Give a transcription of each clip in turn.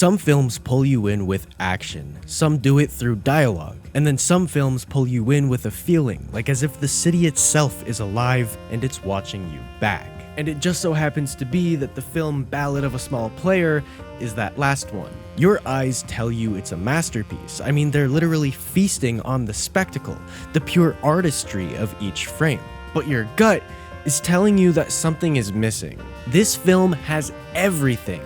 Some films pull you in with action, some do it through dialogue, and then some films pull you in with a feeling, like as if the city itself is alive and it's watching you back. And it just so happens to be that the film Ballad of a Small Player is that last one. Your eyes tell you it's a masterpiece. I mean, they're literally feasting on the spectacle, the pure artistry of each frame. But your gut is telling you that something is missing. This film has everything,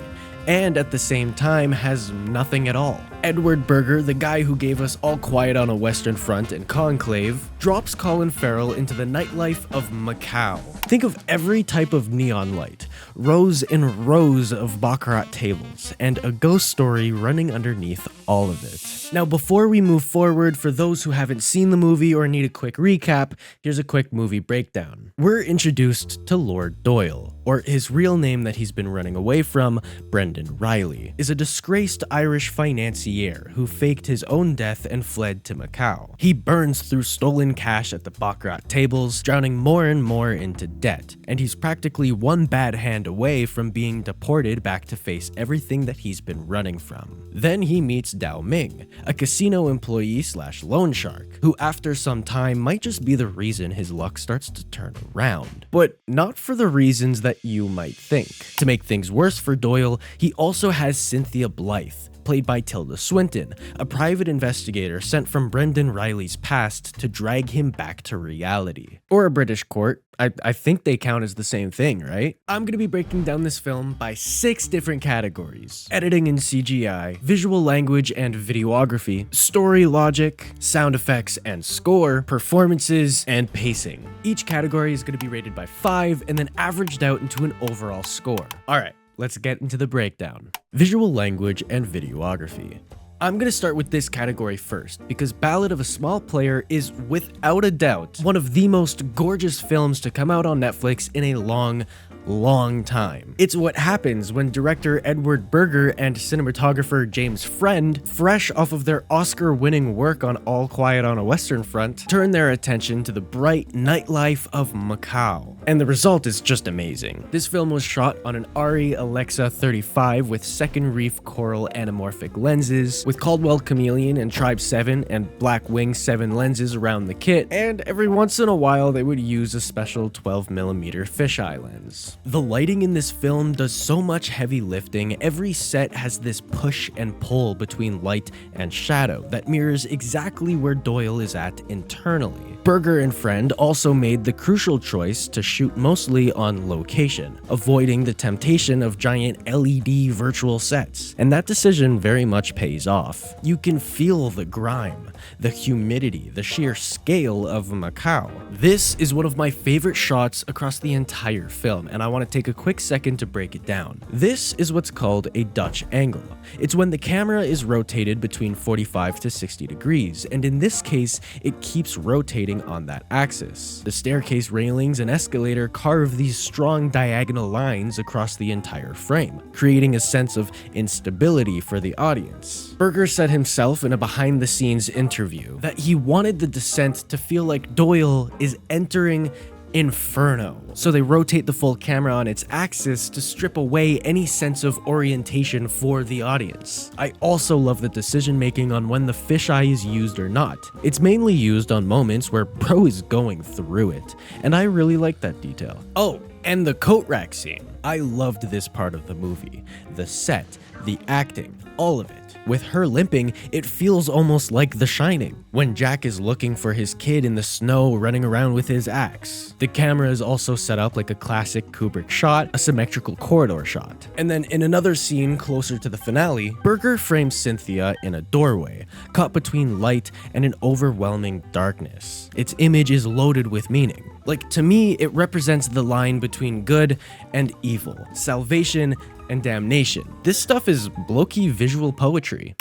and at the same time has nothing at all. Edward Berger, the guy who gave us All Quiet on a Western Front and Conclave, drops Colin Farrell into the nightlife of Macau. Think of every type of neon light, rows and rows of baccarat tables, and a ghost story running underneath all of it. Now, before we move forward, for those who haven't seen the movie or need a quick recap, here's a quick movie breakdown. We're introduced to Lord Doyle, or his real name that he's been running away from, Brendan Riley, is a disgraced Irish financier who faked his own death and fled to Macau. He burns through stolen cash at the baccarat tables, drowning more and more into debt, and he's practically one bad hand away from being deported back to face everything that he's been running from. Then he meets Dao Ming, a casino employee / loan shark, who after some time might just be the reason his luck starts to turn around. But not for the reasons that you might think. To make things worse for Doyle, he also has Cynthia Blythe, played by Tilda Swinton, a private investigator sent from Brendan Riley's past to drag him back to reality. Or a British court. I think they count as the same thing, right? I'm going to be breaking down this film by 6 different categories: editing and CGI, visual language and videography, story logic, sound effects and score, performances, and pacing. Each category is going to be rated by 5 and then averaged out into an overall score. Alright, let's get into the breakdown. Visual language and videography. I'm going to start with this category first, because Ballad of a Small Player is without a doubt one of the most gorgeous films to come out on Netflix in a long time. It's what happens when director Edward Berger and cinematographer James Friend, fresh off of their Oscar-winning work on All Quiet on a Western Front, turn their attention to the bright nightlife of Macau. And the result is just amazing. This film was shot on an ARRI Alexa 35 with second reef coral anamorphic lenses, with Caldwell Chameleon and Tribe 7 and Black Wing 7 lenses around the kit, and every once in a while they would use a special 12mm fisheye lens. The lighting in this film does so much heavy lifting. Every set has this push and pull between light and shadow that mirrors exactly where Doyle is at internally. Berger and Friend also made the crucial choice to shoot mostly on location, avoiding the temptation of giant LED virtual sets, and that decision very much pays off. You can feel the grime, the humidity, the sheer scale of Macau. This is one of my favorite shots across the entire film, and I want to take a quick second to break it down. This is what's called a Dutch angle. It's when the camera is rotated between 45 to 60 degrees, and in this case, it keeps rotating on that axis. The staircase railings and escalator carve these strong diagonal lines across the entire frame, creating a sense of instability for the audience. Berger said himself in a behind-the-scenes interview that he wanted the descent to feel like Doyle is entering Inferno. So they rotate the full camera on its axis to strip away any sense of orientation for the audience. I also love the decision making on when the fisheye is used or not. It's mainly used on moments where bro is going through it, and I really like that detail. Oh, and the coat rack scene. I loved this part of the movie. The set, the acting, all of it. With her limping, it feels almost like The Shining, when Jack is looking for his kid in the snow running around with his axe. The camera is also set up like a classic Kubrick shot, a symmetrical corridor shot. And then in another scene closer to the finale, Berger frames Cynthia in a doorway, caught between light and an overwhelming darkness. Its image is loaded with meaning. Like, to me, it represents the line between good and evil, salvation and damnation. This stuff is low-key visual poetry.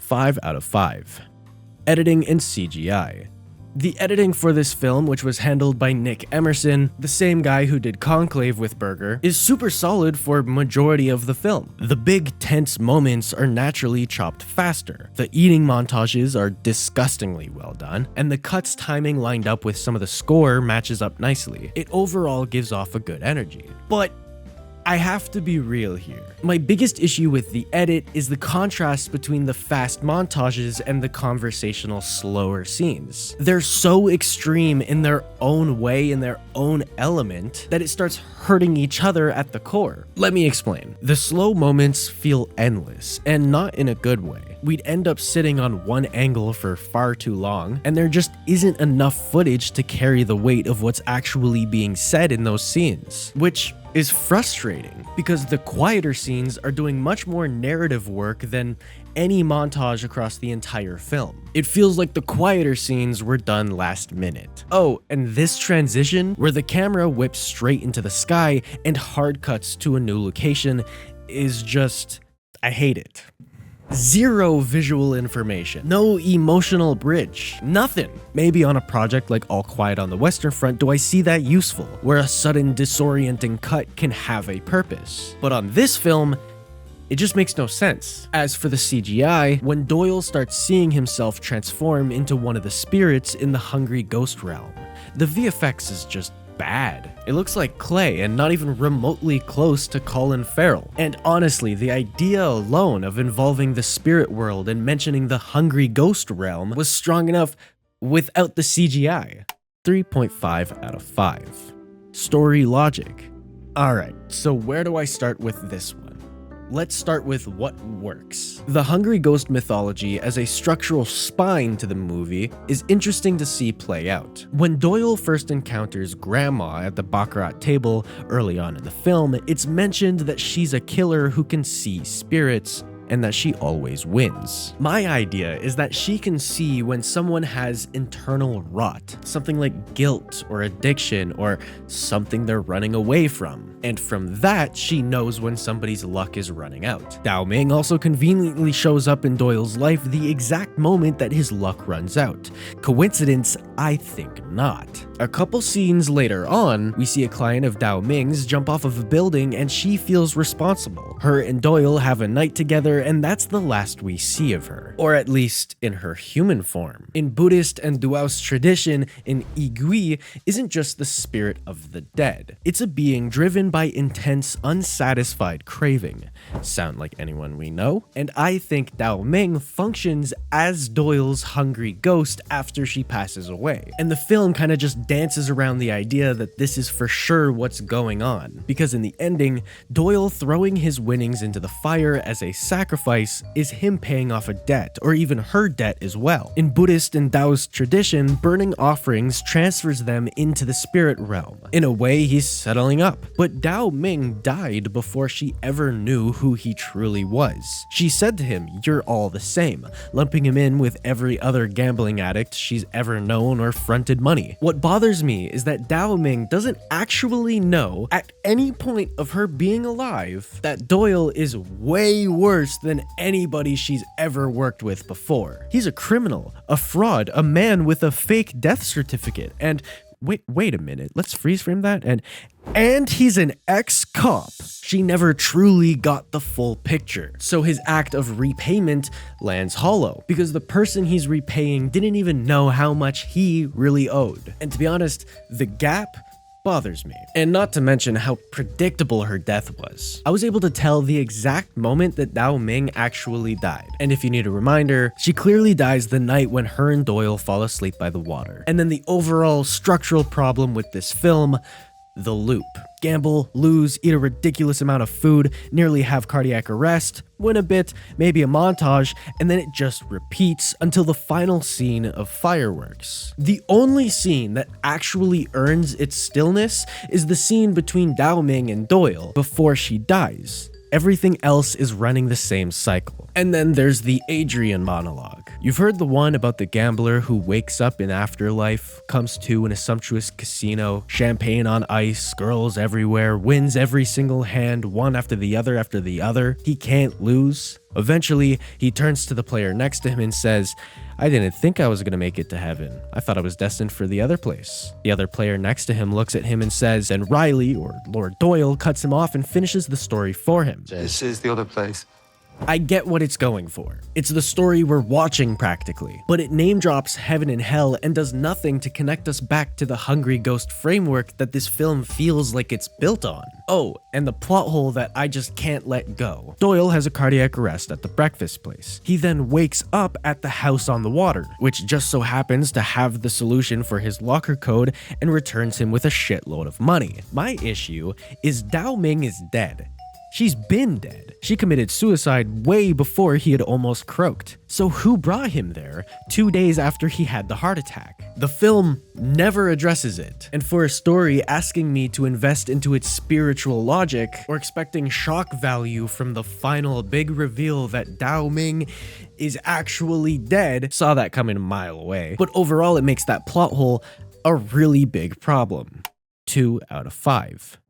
5 out of 5. Editing and CGI. The editing for this film, which was handled by Nick Emerson, the same guy who did Conclave with Berger, is super solid for majority of the film. The big tense moments are naturally chopped faster. The eating montages are disgustingly well done, and the cuts timing lined up with some of the score matches up nicely. It overall gives off a good energy. But I have to be real here. My biggest issue with the edit is the contrast between the fast montages and the conversational slower scenes. They're so extreme in their own way, in their own element, that it starts hurting each other at the core. Let me explain. The slow moments feel endless, and not in a good way. We'd end up sitting on one angle for far too long, and there just isn't enough footage to carry the weight of what's actually being said in those scenes, which is frustrating because the quieter scenes are doing much more narrative work than any montage across the entire film. It feels like the quieter scenes were done last minute. Oh, and this transition where the camera whips straight into the sky and hard cuts to a new location is just, I hate it. Zero visual information, no emotional bridge, nothing. Maybe on a project like All Quiet on the Western Front do I see that useful, where a sudden disorienting cut can have a purpose. But on this film, it just makes no sense. As for the CGI, when Doyle starts seeing himself transform into one of the spirits in the hungry ghost realm, the VFX is just bad. It looks like clay and not even remotely close to Colin Farrell. And honestly, the idea alone of involving the spirit world and mentioning the hungry ghost realm was strong enough without the CGI. 3.5 out of 5. Story logic. Alright, so where do I start with this one? Let's start with what works. The hungry ghost mythology as a structural spine to the movie is interesting to see play out. When Doyle first encounters Grandma at the baccarat table early on in the film, it's mentioned that she's a killer who can see spirits, and that she always wins. My idea is that she can see when someone has internal rot, something like guilt or addiction or something they're running away from. And from that, she knows when somebody's luck is running out. Dao Ming also conveniently shows up in Doyle's life the exact moment that his luck runs out. Coincidence? I think not. A couple scenes later on, we see a client of Dao Ming's jump off of a building and she feels responsible. Her and Doyle have a night together and that's the last we see of her. Or at least in her human form. In Buddhist and Daoist tradition, an Igui isn't just the spirit of the dead. It's a being driven by intense, unsatisfied craving. Sound like anyone we know? And I think Dao Ming functions as Doyle's hungry ghost after she passes away. And the film kind of just dances around the idea that this is for sure what's going on. Because in the ending, Doyle throwing his winnings into the fire as a sacrifice is him paying off a debt, or even her debt as well. In Buddhist and Taoist tradition, burning offerings transfers them into the spirit realm. In a way, he's settling up. But Dao Ming died before she ever knew who he truly was. She said to him, "You're all the same," lumping him in with every other gambling addict she's ever known or fronted money. What bothers me is that Dao Ming doesn't actually know at any point of her being alive that Doyle is way worse than anybody she's ever worked with before. He's a criminal, a fraud, a man with a fake death certificate, and wait a minute, let's freeze frame that, and he's an ex-cop. She never truly got the full picture. So his act of repayment lands hollow, because the person he's repaying didn't even know how much he really owed. And to be honest, the gap bothers me. And not to mention how predictable her death was. I was able to tell the exact moment that Dao Ming actually died. And if you need a reminder, she clearly dies the night when her and Doyle fall asleep by the water. And then the overall structural problem with this film, the loop. Gamble, lose, eat a ridiculous amount of food, nearly have cardiac arrest, win a bit, maybe a montage, and then it just repeats until the final scene of fireworks. The only scene that actually earns its stillness is the scene between Dao Ming and Doyle before she dies. Everything else is running the same cycle. And then there's the Adrian monologue. You've heard the one about the gambler who wakes up in afterlife, comes to in a sumptuous casino, champagne on ice, girls everywhere, wins every single hand, one after the other. He can't lose. Eventually, he turns to the player next to him and says, "I didn't think I was going to make it to heaven. I thought I was destined for the other place." The other player next to him looks at him and says, and Riley, or Lord Doyle, cuts him off and finishes the story for him. This is the other place. I get what it's going for. It's the story we're watching practically, but it name drops heaven and hell and does nothing to connect us back to the Hungry Ghost framework that this film feels like it's built on. Oh, and the plot hole that I just can't let go. Doyle has a cardiac arrest at the breakfast place. He then wakes up at the house on the water, which just so happens to have the solution for his locker code and returns him with a shitload of money. My issue is Dao Ming is dead. She's been dead. She committed suicide way before he had almost croaked. So who brought him there 2 days after he had the heart attack? The film never addresses it. And for a story asking me to invest into its spiritual logic or expecting shock value from the final big reveal that Dao Ming is actually dead, saw that coming a mile away. But overall, it makes that plot hole a really big problem. 2 out of 5.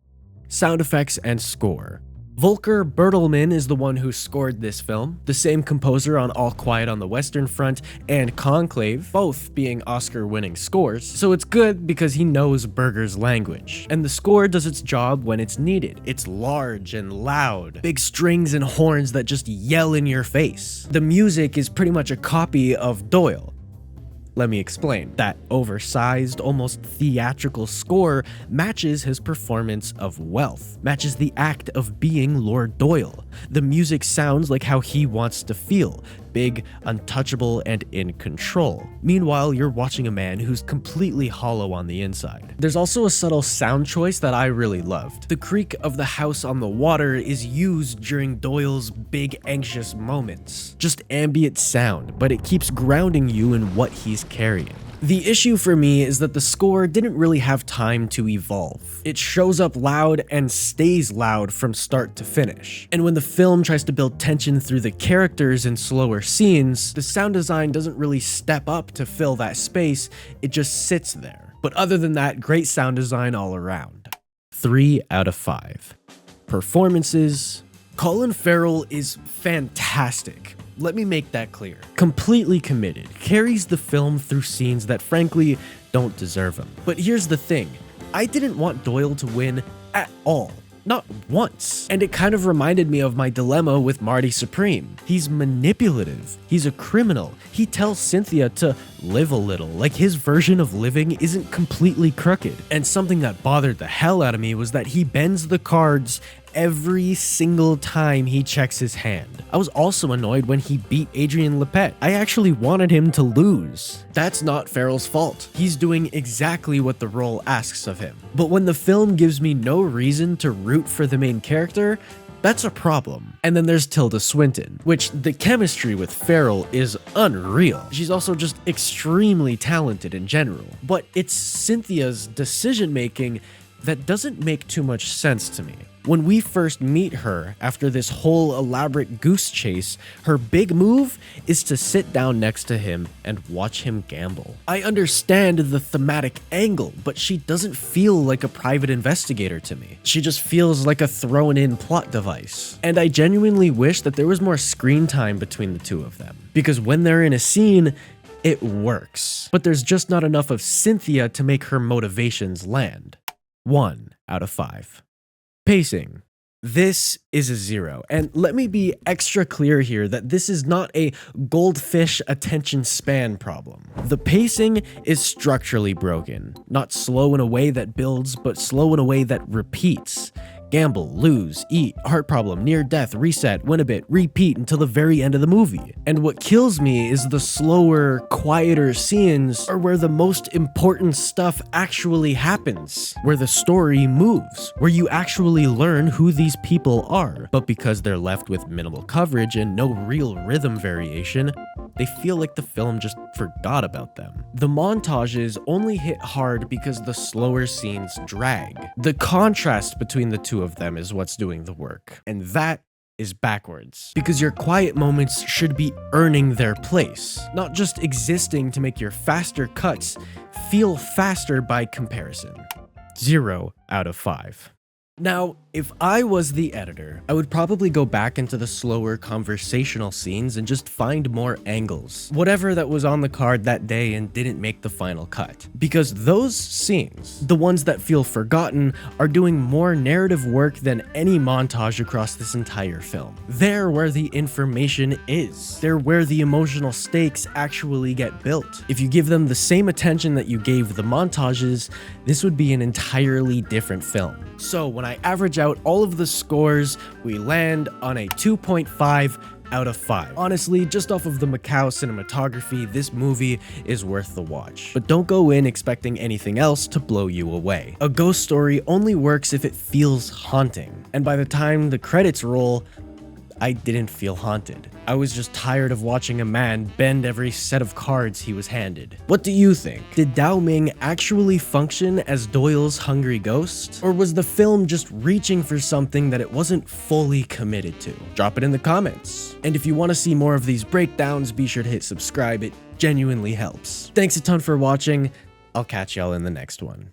Sound effects and score. Volker Bertelmann is the one who scored this film, the same composer on All Quiet on the Western Front and Conclave, both being Oscar-winning scores, so it's good because he knows Berger's language. And the score does its job when it's needed. It's large and loud, big strings and horns that just yell in your face. The music is pretty much a copy of Doyle. Let me explain. That oversized, almost theatrical score matches his performance of wealth, matches the act of being Lord Doyle. The music sounds like how he wants to feel, big, untouchable, and in control. Meanwhile, you're watching a man who's completely hollow on the inside. There's also a subtle sound choice that I really loved. The creak of the house on the water is used during Doyle's big, anxious moments. Just ambient sound, but it keeps grounding you in what he's carrying. The issue for me is that the score didn't really have time to evolve. It shows up loud and stays loud from start to finish. And when the film tries to build tension through the characters in slower scenes, the sound design doesn't really step up to fill that space, it just sits there. But other than that, great sound design all around. 3 out of 5. Performances. Colin Farrell is fantastic. Let me make that clear. Completely committed, carries the film through scenes that frankly don't deserve him. But here's the thing, I didn't want Doyle to win at all. Not once. And it kind of reminded me of my dilemma with Marty Supreme. He's manipulative. He's a criminal. He tells Cynthia to live a little, like his version of living isn't completely crooked. And something that bothered the hell out of me was that he bends the cards every single time he checks his hand. I was also annoyed when he beat Adrian Lepet. I actually wanted him to lose. That's not Farrell's fault. He's doing exactly what the role asks of him. But when the film gives me no reason to root for the main character, that's a problem. And then there's Tilda Swinton, which the chemistry with Farrell is unreal. She's also just extremely talented in general. But it's Cynthia's decision-making that doesn't make too much sense to me. When we first meet her after this whole elaborate goose chase, her big move is to sit down next to him and watch him gamble. I understand the thematic angle, but she doesn't feel like a private investigator to me. She just feels like a thrown-in plot device. And I genuinely wish that there was more screen time between the two of them, because when they're in a scene, it works. But there's just not enough of Cynthia to make her motivations land. 1 out of 5. Pacing. This is a 0, and let me be extra clear here that this is not a goldfish attention span problem. The pacing is structurally broken, not slow in a way that builds, but slow in a way that repeats. Gamble, lose, eat, heart problem, near death, reset, win a bit, repeat until the very end of the movie. And what kills me is the slower, quieter scenes are where the most important stuff actually happens, where the story moves, where you actually learn who these people are. But because they're left with minimal coverage and no real rhythm variation, they feel like the film just forgot about them. The montages only hit hard because the slower scenes drag. The contrast between the two of them is what's doing the work. And that is backwards. Because your quiet moments should be earning their place, not just existing to make your faster cuts feel faster by comparison. 0 out of 5. Now, If I was the editor, I would probably go back into the slower conversational scenes and just find more angles. Whatever that was on the card that day and didn't make the final cut. Because those scenes, the ones that feel forgotten, are doing more narrative work than any montage across this entire film. They're where the information is. They're where the emotional stakes actually get built. If you give them the same attention that you gave the montages, this would be an entirely different film. So when I average out all of the scores, we land on a 2.5 out of 5. Honestly, just off of the Macau cinematography, this movie is worth the watch. But don't go in expecting anything else to blow you away. A ghost story only works if it feels haunting. And by the time the credits roll, I didn't feel haunted. I was just tired of watching a man bend every set of cards he was handed. What do you think? Did Dao Ming actually function as Doyle's hungry ghost? Or was the film just reaching for something that it wasn't fully committed to? Drop it in the comments. And if you want to see more of these breakdowns, be sure to hit subscribe. It genuinely helps. Thanks a ton for watching. I'll catch y'all in the next one.